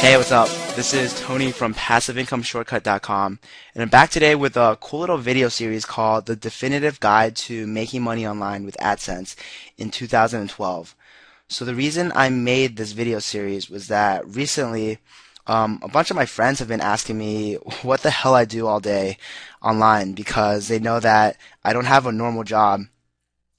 Hey, what's up? This is Tony from PassiveIncomeShortcut.com, and I'm back today with a cool little video series called The Definitive Guide to Making Money Online with AdSense in 2012. So the reason I made this video series was that recently a bunch of my friends have been asking me what the hell I do all day online because they know that I don't have a normal job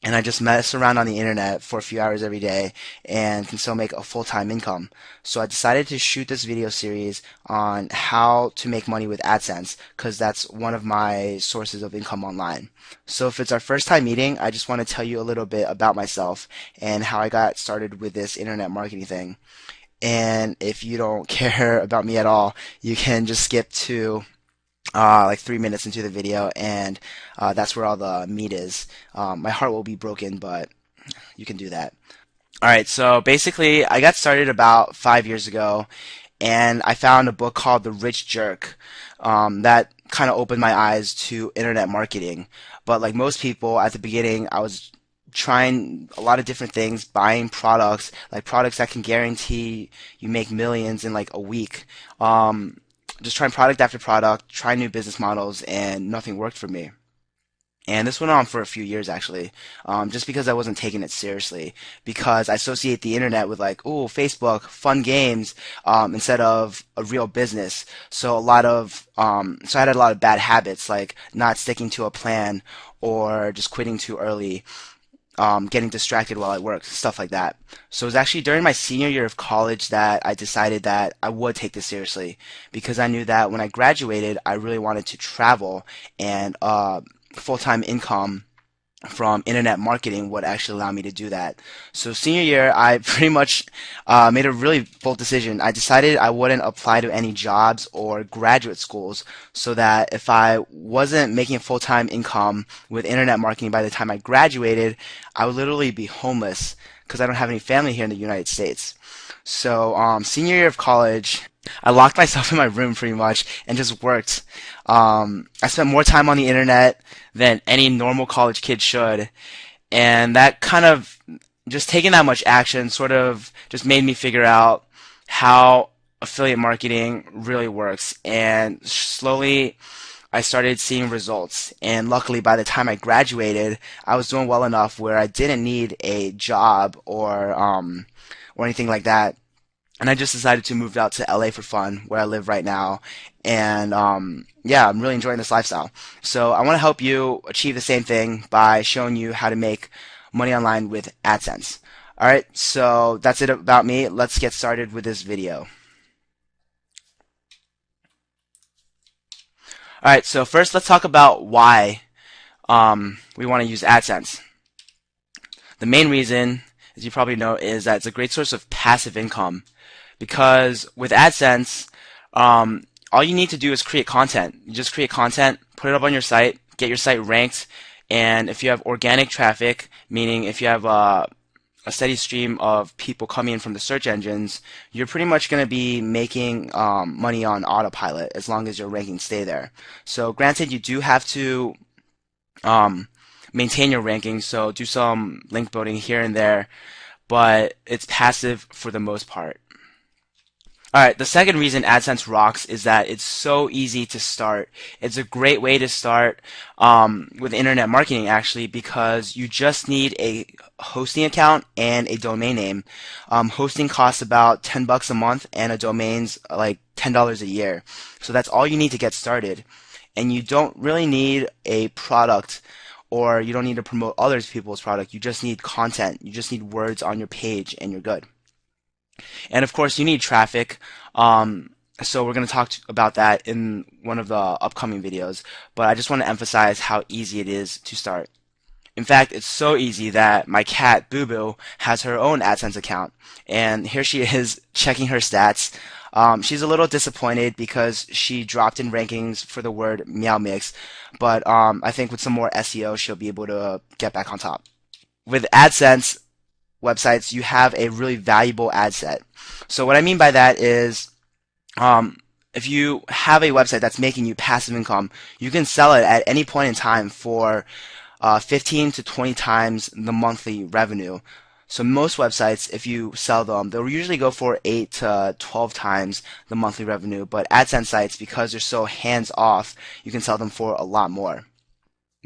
and I just mess around on the internet for a few hours every day and can still make a full-time income. So I decided to shoot this video series on how to make money with AdSense because that's one of my sources of income online. So if it's our first time meeting, I just want to tell you a little bit about myself and how I got started with this internet marketing thing. And if you don't care about me at all, you can just skip to like 3 minutes into the video, and that's where all the meat is. My heart will be broken, but you can do that. Alright, so basically, I got started about 5 years ago, and I found a book called The Rich Jerk that kind of opened my eyes to internet marketing. But like most people, at the beginning, I was trying a lot of different things, buying products, like products that can guarantee you make millions in like a week. Just trying product after product, trying new business models, and nothing worked for me. And this went on for a few years actually, just because I wasn't taking it seriously. Because I associate the internet with like, ooh, Facebook, fun games, instead of a real business. So so I had a lot of bad habits, like not sticking to a plan or just quitting too early, getting distracted while I worked, stuff like that. So it was actually during my senior year of college that I decided that I would take this seriously because I knew that when I graduated, I really wanted to travel and full-time income from internet marketing would actually allow me to do that. So senior year, I pretty much made a really bold decision. I decided I wouldn't apply to any jobs or graduate schools so that if I wasn't making full-time income with internet marketing by the time I graduated, I would literally be homeless because I don't have any family here in the United States. So senior year of college, I locked myself in my room pretty much and just worked. I spent more time on the internet than any normal college kid should, and that kind of just taking that much action sort of just made me figure out how affiliate marketing really works. And slowly I started seeing results. And luckily, by the time I graduated, I was doing well enough where I didn't need a job or anything like that. And I just decided to move out to LA for fun, where I live right now. And yeah, I'm really enjoying this lifestyle. So I want to help you achieve the same thing by showing you how to make money online with AdSense. All right, so that's it about me. Let's get started with this video. All right, so first let's talk about why we want to use AdSense. The main reason, as you probably know, is that it's a great source of passive income. Because with AdSense, all you need to do is create content. You just create content, put it up on your site, get your site ranked, and if you have organic traffic, meaning if you have a steady stream of people coming in from the search engines, you're pretty much going to be making money on autopilot as long as your rankings stay there. So granted, you do have to maintain your rankings, so do some link building here and there, but it's passive for the most part. Alright, the second reason AdSense rocks is that it's so easy to start. It's a great way to start with internet marketing actually because you just need a hosting account and a domain name. Hosting costs about $10 a month and a domain's like $10 a year. So that's all you need to get started. And you don't really need a product or you don't need to promote other people's product. You just need content. You just need words on your page and you're good. And of course, you need traffic. So we're going to talk about that in one of the upcoming videos. But I just want to emphasize how easy it is to start. In fact, it's so easy that my cat, Boo Boo, has her own AdSense account. And here she is checking her stats. She's a little disappointed because she dropped in rankings for the word Meow Mix. But I think with some more SEO, she'll be able to get back on top. With AdSense websites, you have a really valuable ad set. So what I mean by that is if you have a website that's making you passive income, you can sell it at any point in time for 15 to 20 times the monthly revenue. So most websites, if you sell them, they'll usually go for 8 to 12 times the monthly revenue. But AdSense sites, because they're so hands off, you can sell them for a lot more.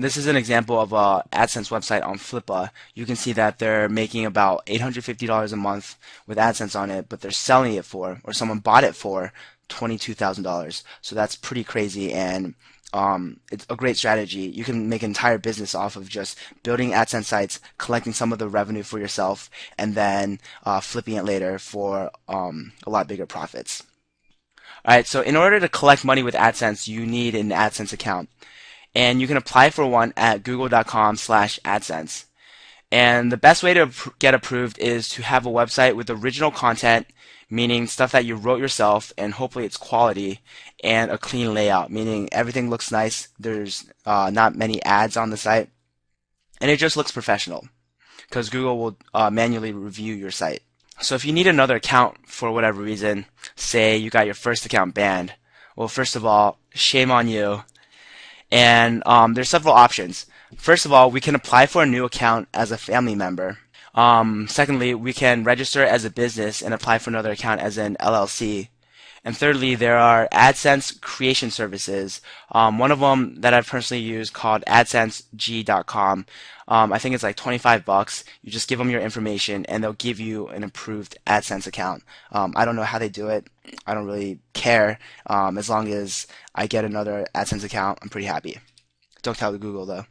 This is an example of a AdSense website on Flippa. You can see that they're making about $850 a month with AdSense on it, but they're selling it for, or someone bought it for, $22,000. So that's pretty crazy, and it's a great strategy. You can make an entire business off of just building AdSense sites, collecting some of the revenue for yourself, and then flipping it later for a lot bigger profits. All right, so in order to collect money with AdSense, you need an AdSense account. And you can apply for one at google.com/AdSense. And the best way to get approved is to have a website with original content, meaning stuff that you wrote yourself and hopefully it's quality, and a clean layout, meaning everything looks nice. There's not many ads on the site, and it just looks professional because Google will manually review your site. So if you need another account for whatever reason, say you got your first account banned, well, first of all, shame on you. And there's several options. First of all, we can apply for a new account as a family member. Secondly, we can register as a business and apply for another account as an LLC. And thirdly, there are AdSense creation services. One of them that I've personally used called AdSenseG.com. I think it's like 25 bucks. You just give them your information and they'll give you an approved AdSense account. I don't know how they do it. I don't really care. As long as I get another AdSense account, I'm pretty happy. Don't tell Google though.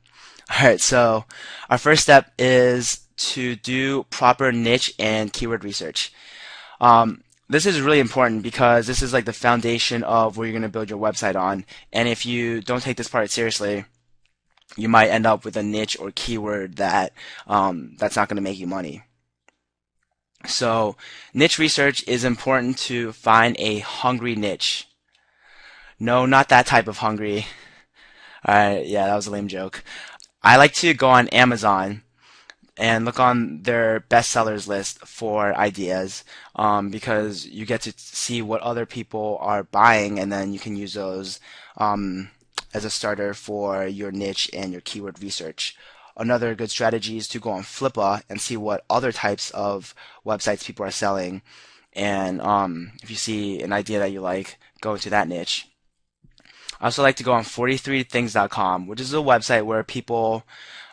Alright, so our first step is to do proper niche and keyword research. This is really important because this is like the foundation of where you're going to build your website on. And if you don't take this part seriously, you might end up with a niche or keyword that that's not going to make you money. So niche research is important to find a hungry niche. No, not that type of hungry. Alright, yeah, that was a lame joke. I like to go on Amazon and look on their bestsellers list for ideas because you get to see what other people are buying and then you can use those as a starter for your niche and your keyword research. Another good strategy is to go on Flippa and see what other types of websites people are selling. And if you see an idea that you like, go into that niche. I also like to go on 43things.com, which is a website where people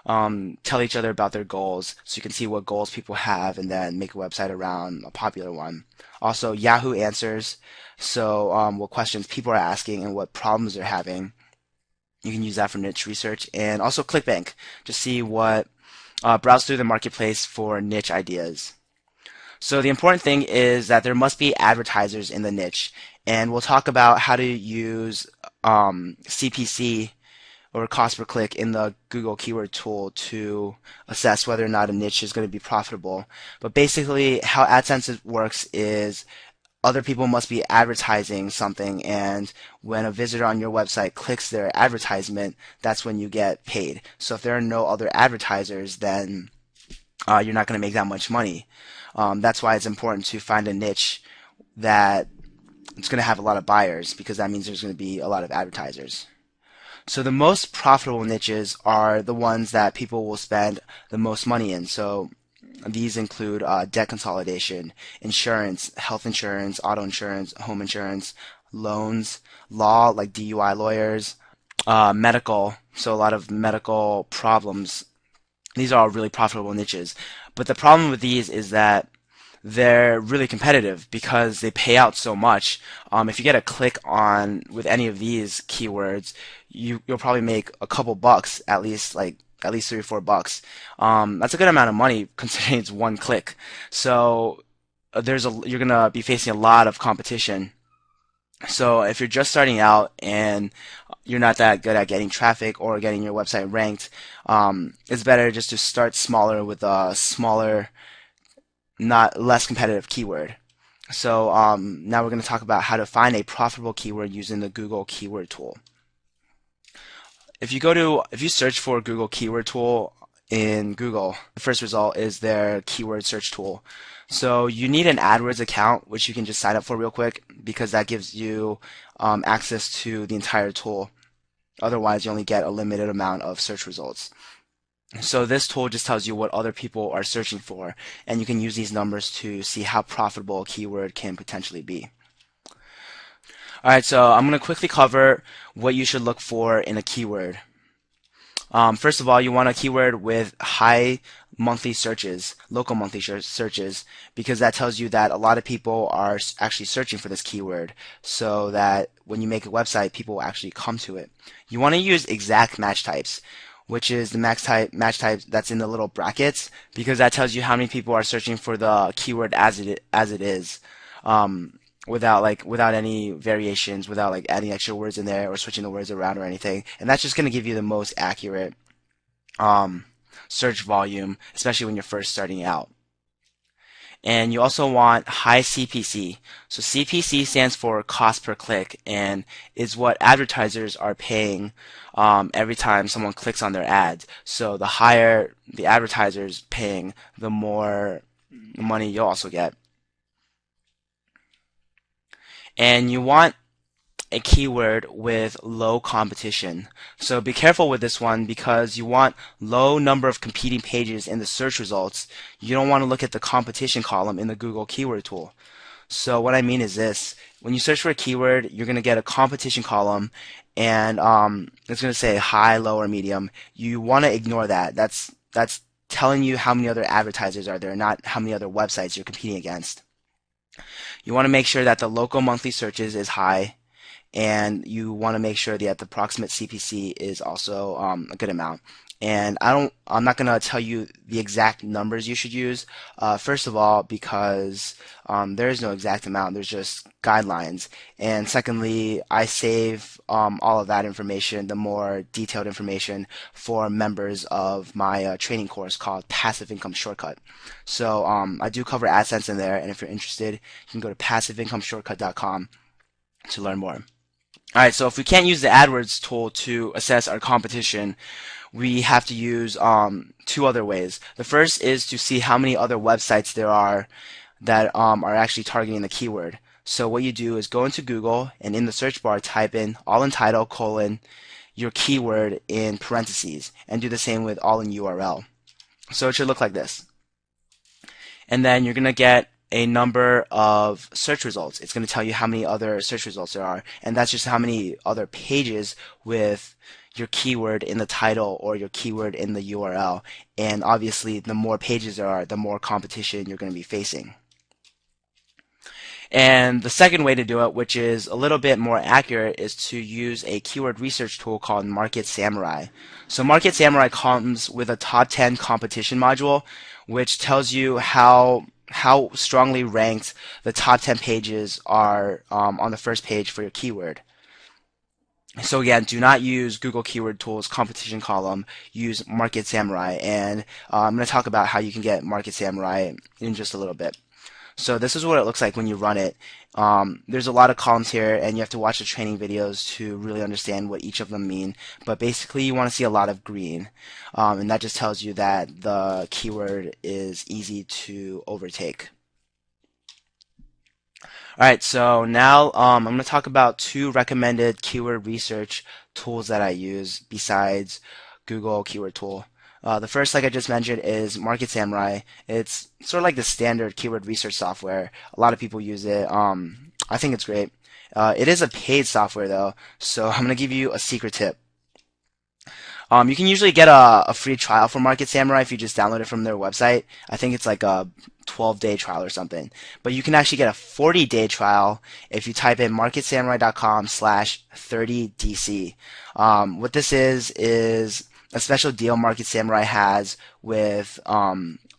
tell each other about their goals, so you can see what goals people have and then make a website around a popular one. Also, Yahoo Answers, so what questions people are asking and what problems they're having. You can use that for niche research. And also ClickBank, just see what, browse through the marketplace for niche ideas. So the important thing is that there must be advertisers in the niche. And we'll talk about how to use CPC or cost per click in the Google keyword tool to assess whether or not a niche is going to be profitable. But basically how AdSense works is other people must be advertising something, and when a visitor on your website clicks their advertisement, that's when you get paid. So if there are no other advertisers, then you're not going to make that much money. That's why it's important to find a niche that it's going to have a lot of buyers, because that means there's going to be a lot of advertisers. So the most profitable niches are the ones that people will spend the most money in. So these include debt consolidation, insurance, health insurance, auto insurance, home insurance, loans, law like DUI lawyers, medical, so a lot of medical problems. These are all really profitable niches. But the problem with these is that they're really competitive because they pay out so much. If you get a click on with any of these keywords, you'll probably make a couple bucks, at least 3 or 4 bucks. That's a good amount of money considering it's one click. So you're gonna be facing a lot of competition. So if you're just starting out and you're not that good at getting traffic or getting your website ranked, it's better just to start smaller with a smaller, not less competitive keyword. So now we're going to talk about how to find a profitable keyword using the Google keyword tool. If you search for Google keyword tool in Google, the first result is their keyword search tool. So you need an AdWords account, which you can just sign up for real quick because that gives you access to the entire tool. Otherwise, you only get a limited amount of search results. So this tool just tells you what other people are searching for, and you can use these numbers to see how profitable a keyword can potentially be. All right, so I'm going to quickly cover what you should look for in a keyword. First of all, you want a keyword with high monthly searches, local monthly searches, because that tells you that a lot of people are actually searching for this keyword, so that when you make a website, people will actually come to it. You want to use exact match types, which is the match type that's in the little brackets, because that tells you how many people are searching for the keyword as it is. Without any variations, without like adding extra words in there or switching the words around or anything. And that's just going to give you the most accurate um, search volume, especially when you're first starting out. And you also want high CPC. So CPC stands for cost per click and is what advertisers are paying every time someone clicks on their ads. So the higher the advertisers paying, the more money you'll also get. And you want a keyword with low competition. So be careful with this one because you want low number of competing pages in the search results. You don't want to look at the competition column in the Google keyword tool. So what I mean is this: when you search for a keyword, you're going to get a competition column, and it's going to say high, low, or medium. You want to ignore that. That's telling you how many other advertisers are there, not how many other websites you're competing against. You want to make sure that the local monthly searches is high, and you want to make sure that the approximate CPC is also a good amount. And I'm not going to tell you the exact numbers you should use. First of all, because there is no exact amount. There's just guidelines. And secondly, I save all of that information, the more detailed information, for members of my training course called Passive Income Shortcut. So I do cover AdSense in there, and if you're interested, you can go to passiveincomeshortcut.com to learn more. All right, so if we can't use the AdWords tool to assess our competition, we have to use two other ways. The first is to see how many other websites there are that are actually targeting the keyword. So what you do is go into Google and in the search bar type in all in title colon your keyword in parentheses and do the same with all in URL. So it should look like this. And then you're going to get a number of search results. It's going to tell you how many other search results there are, and that's just how many other pages with your keyword in the title or your keyword in the URL. And obviously, the more pages there are, the more competition you're going to be facing. And the second way to do it, which is a little bit more accurate, is to use a keyword research tool called Market Samurai. So Market Samurai comes with a top 10 competition module, which tells you how strongly ranked the top 10 pages are on the first page for your keyword. So again, do not use Google Keyword Tools competition column. Use Market Samurai, and I'm going to talk about how you can get Market Samurai in just a little bit. So this is what it looks like when you run it. There's a lot of columns here, and you have to watch the training videos to really understand what each of them mean. But basically, you want to see a lot of green, and that just tells you that the keyword is easy to overtake. All right, so now I'm going to talk about two recommended keyword research tools that I use besides Google Keyword Tool. The first, like I just mentioned, is Market Samurai. It's sort of like the standard keyword research software. A lot of people use it. I think it's great. It is a paid software though, so I'm going to give you a secret tip. You can usually get a free trial for Market Samurai if you just download it from their website. I think it's like a 12-day trial or something. But you can actually get a 40-day trial if you type in marketsamurai.com/30DC. What this is a special deal Market Samurai has with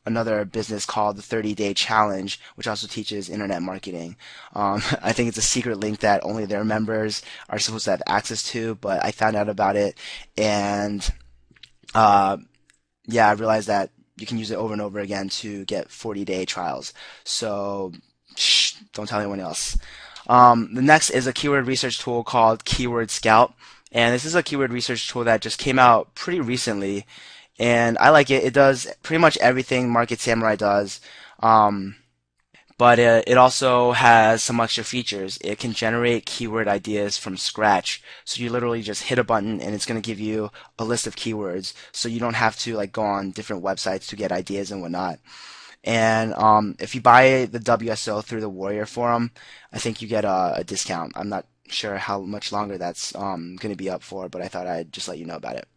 another business called the 30-Day Challenge, which also teaches internet marketing. I think it's a secret link that only their members are supposed to have access to, but I found out about it, and yeah, I realized that you can use it over and over again to get 40-day trials. So shh, don't tell anyone else. The next is a keyword research tool called Keyword Scout. And this is a keyword research tool that just came out pretty recently. And I like it. It does pretty much everything Market Samurai does. but it also has some extra features. It can generate keyword ideas from scratch. So you literally just hit a button and it's going to give you a list of keywords. So you don't have to like go on different websites to get ideas and whatnot. And if you buy the WSO through the Warrior Forum, I think you get a discount. I'm not sure how much longer that's going to be up for, but I thought I'd just let you know about it.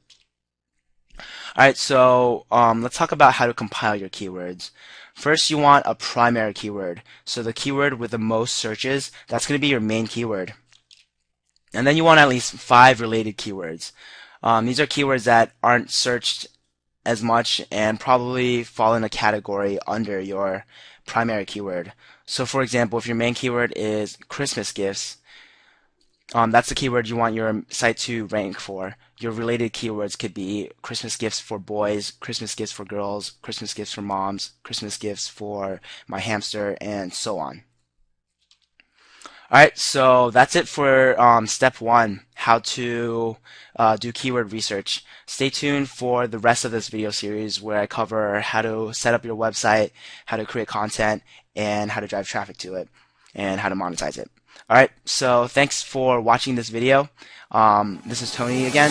All right, so let's talk about how to compile your keywords. First, you want a primary keyword. So the keyword with the most searches, that's going to be your main keyword. And then you want at least 5 related keywords. These are keywords that aren't searched as much and probably fall in a category under your primary keyword. So for example, if your main keyword is Christmas gifts, that's the keyword you want your site to rank for. Your related keywords could be Christmas gifts for boys, Christmas gifts for girls, Christmas gifts for moms, Christmas gifts for my hamster, and so on. All right, so that's it for step one, how to do keyword research. Stay tuned for the rest of this video series where I cover how to set up your website, how to create content, and how to drive traffic to it, and how to monetize it. All right, so thanks for watching this video. This is Tony again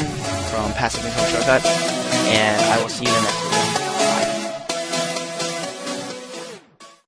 from Passive Income Shortcut, and I will see you in the next video.